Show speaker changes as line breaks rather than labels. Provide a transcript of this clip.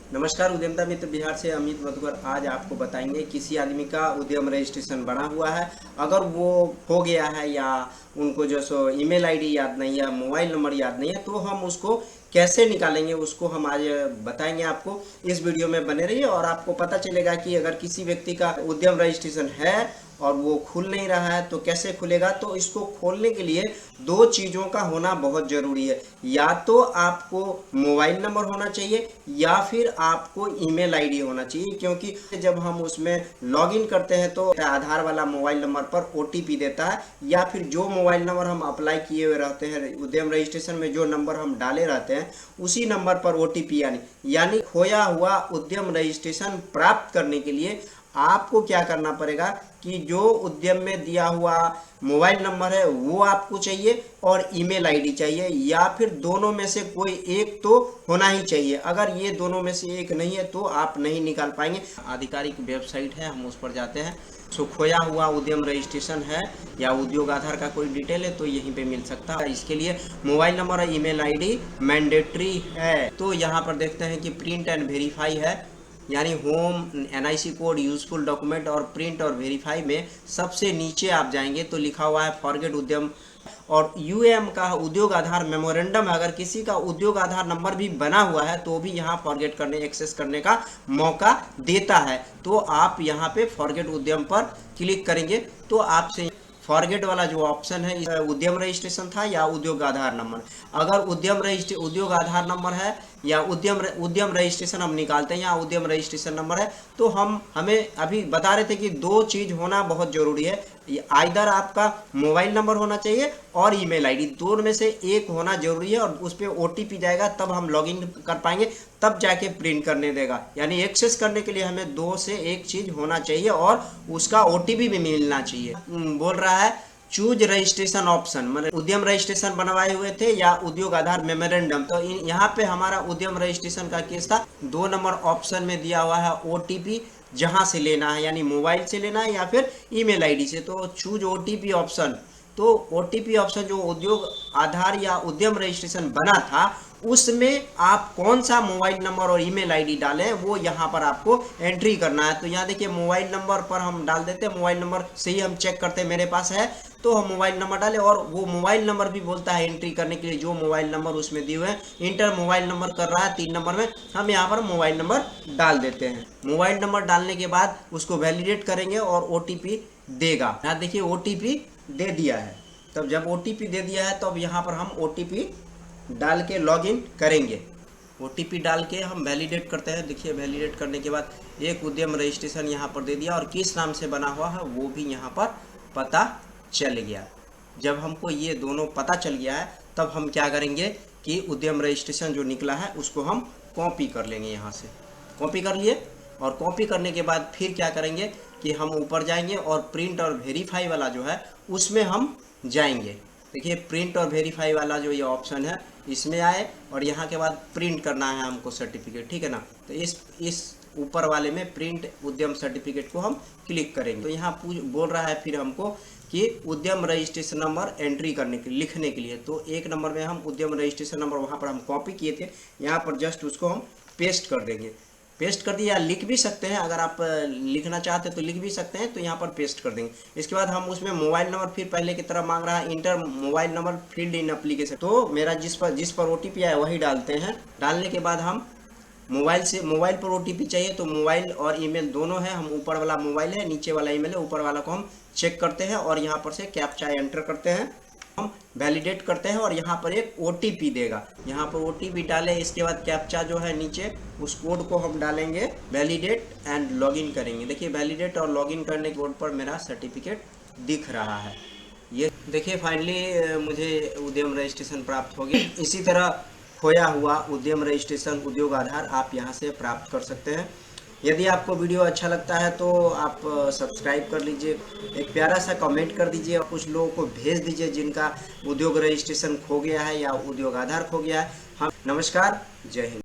नमस्कार उद्यमिता मित्र बिहार से अमित मधुकर। आज आपको बताएंगे किसी आदमी का उद्यम रजिस्ट्रेशन बना हुआ है, अगर वो हो गया है या उनको जो सो ईमेल आईडी याद नहीं है, मोबाइल नंबर याद नहीं है, तो हम उसको कैसे निकालेंगे उसको हम आज बताएंगे आपको। इस वीडियो में बने रहिए और आपको पता चलेगा कि अगर किसी व्यक्ति का उद्यम रजिस्ट्रेशन है और वो खुल नहीं रहा है तो कैसे खुलेगा। तो इसको खोलने के लिए दो चीज़ों का होना बहुत ज़रूरी है। या तो आपको मोबाइल नंबर होना चाहिए या फिर आपको ईमेल आईडी होना चाहिए, क्योंकि जब हम उसमें लॉगिन करते हैं तो आधार वाला मोबाइल नंबर पर ओटीपी देता है, या फिर जो मोबाइल नंबर हम अप्लाई किए हुए रहते हैं उद्यम रजिस्ट्रेशन में, जो नंबर हम डाले रहते हैं उसी नंबर पर ओटीपी यानी खोया हुआ उद्यम रजिस्ट्रेशन प्राप्त करने के लिए आपको क्या करना पड़ेगा कि जो उद्यम में दिया हुआ मोबाइल नंबर है वो आपको चाहिए और ईमेल आईडी चाहिए, या फिर दोनों में से कोई एक तो होना ही चाहिए। अगर ये दोनों में से एक नहीं है तो आप नहीं निकाल पाएंगे। आधिकारिक वेबसाइट है, हम उस पर जाते हैं। सो खोया हुआ उद्यम रजिस्ट्रेशन है या उद्योग आधार का कोई डिटेल है तो यहीं पे मिल सकता है। इसके लिए मोबाइल नंबर और ईमेल आईडी मैंडेटरी है। तो यहाँ पर देखते हैं कि प्रिंट एंड वेरीफाई है, यानी home, NIC code, useful document और प्रिंट और वेरीफाई में सबसे नीचे आप जाएंगे तो लिखा हुआ है फॉरगेट उद्यम और यूएम का उद्योग आधार मेमोरेंडम। अगर किसी का उद्योग आधार नंबर भी बना हुआ है तो भी यहाँ फॉरगेट करने, एक्सेस करने का मौका देता है। तो आप यहाँ पे फॉरगेट उद्यम पर क्लिक करेंगे तो आपसे फॉरगेट वाला जो ऑप्शन है, उद्यम रजिस्ट्रेशन था या उद्योग आधार नंबर। अगर उद्योग आधार नंबर है या उद्यम रजिस्ट्रेशन हम निकालते हैं या उद्यम रजिस्ट्रेशन नंबर है तो हमें अभी बता रहे थे कि दो चीज़ होना बहुत ज़रूरी है। आइदर आपका मोबाइल नंबर होना चाहिए और ईमेल आईडी, दोनों में से एक होना जरूरी है और उस पर ओटीपी जाएगा तब हम लॉगिन कर पाएंगे, तब जाके प्रिंट करने देगा। यानी एक्सेस करने के लिए हमें दो से एक चीज़ होना चाहिए और उसका ओटीपी भी मिलना चाहिए। बोल रहा है चूज रजिस्ट्रेशन ऑप्शन, मतलब उद्यम रजिस्ट्रेशन बनवाए हुए थे या उद्योग आधार मेमोरेंडम। तो यहाँ पे हमारा उद्यम रजिस्ट्रेशन का केस था। 2 नंबर ऑप्शन में दिया हुआ है ओटीपी, जहाँ से लेना है यानी मोबाइल से लेना है या फिर ईमेल आईडी से। तो चूज ओटीपी ऑप्शन, तो ओटीपी ऑप्शन जो उद्योग आधार या उद्यम रजिस्ट्रेशन बना था उसमें आप कौन सा मोबाइल नंबर और ईमेल आईडी डालें वो यहाँ पर आपको एंट्री करना है। तो यहाँ देखिए मोबाइल नंबर पर हम डाल देते हैं, मोबाइल नंबर से ही हम चेक करते हैं मेरे पास है तो हम मोबाइल नंबर डालें और वो मोबाइल नंबर भी बोलता है एंट्री करने के लिए जो मोबाइल नंबर उसमें दिए हुए हैं। इंटर मोबाइल नंबर कर रहा है 3 नंबर में, हम यहाँ पर मोबाइल नंबर डाल देते हैं। मोबाइल नंबर डालने के बाद उसको वैलिडेट करेंगे और ओटीपी देगा। यहाँ देखिए ओटीपी दे दिया है। तब जब ओटीपी दे दिया है तब यहाँ पर हम ओटीपी डाल के लॉगिन करेंगे। ओटीपी डाल के हम वैलिडेट करते हैं। देखिए वैलिडेट करने के बाद एक उद्यम रजिस्ट्रेशन यहाँ पर दे दिया और किस नाम से बना हुआ है वो भी यहाँ पर पता चल गया। जब हमको ये दोनों पता चल गया है तब हम क्या करेंगे कि उद्यम रजिस्ट्रेशन जो निकला है उसको हम कॉपी कर लेंगे। यहाँ से कॉपी कर लिए और कॉपी करने के बाद फिर क्या करेंगे कि हम ऊपर जाएंगे और प्रिंट और वेरीफाई वाला जो है उसमें हम जाएंगे। देखिए प्रिंट और वेरीफाई वाला जो ये ऑप्शन है इसमें आए और यहाँ के बाद प्रिंट करना है हमको सर्टिफिकेट, ठीक है ना। तो इस ऊपर वाले में प्रिंट उद्यम सर्टिफिकेट को हम क्लिक करेंगे। तो यहाँ बोल रहा है फिर हमको कि उद्यम रजिस्ट्रेशन नंबर एंट्री करने के लिखने के लिए। तो 1 नंबर में हम उद्यम रजिस्ट्रेशन नंबर वहाँ पर हम कॉपी किए थे, यहाँ पर जस्ट उसको हम पेस्ट कर देंगे। पेस्ट कर दिया, लिख भी सकते हैं, अगर आप लिखना चाहते हैं तो लिख भी सकते हैं, तो यहाँ पर पेस्ट कर देंगे। इसके बाद हम उसमें मोबाइल नंबर फिर पहले की तरह मांग रहा है इंटर मोबाइल नंबर फील्ड इन एप्लीकेशन। तो मेरा जिस पर ओटीपी आया वही डालते हैं। डालने के बाद हम मोबाइल पर ओटीपी चाहिए तो मोबाइल और ईमेल दोनों है। हम ऊपर वाला मोबाइल है, नीचे वाला ईमेल है, ऊपर वाला को हम चेक करते हैं और यहाँ पर से कैप्चा एंटर करते हैं, हम वैलिडेट करते हैं और यहाँ पर एक ओटीपी देगा। यहाँ पर ओटीपी डालें, इसके बाद कैप्चा जो है नीचे उस कोड को हम डालेंगे, वैलिडेट एंड लॉगिन करेंगे। देखिए वैलिडेट और लॉगिन करने के कोड पर मेरा सर्टिफिकेट दिख रहा है। ये देखिए फाइनली मुझे उद्यम रजिस्ट्रेशन प्राप्त हो गया। इसी तरह खोया हुआ उद्यम रजिस्ट्रेशन उद्योग आधार आप यहाँ से प्राप्त कर सकते हैं। यदि आपको वीडियो अच्छा लगता है तो आप सब्सक्राइब कर लीजिए, एक प्यारा सा कमेंट कर दीजिए और कुछ लोगों को भेज दीजिए जिनका उद्योग रजिस्ट्रेशन खो गया है या उद्योग आधार खो गया है। हम नमस्कार, जय हिंद।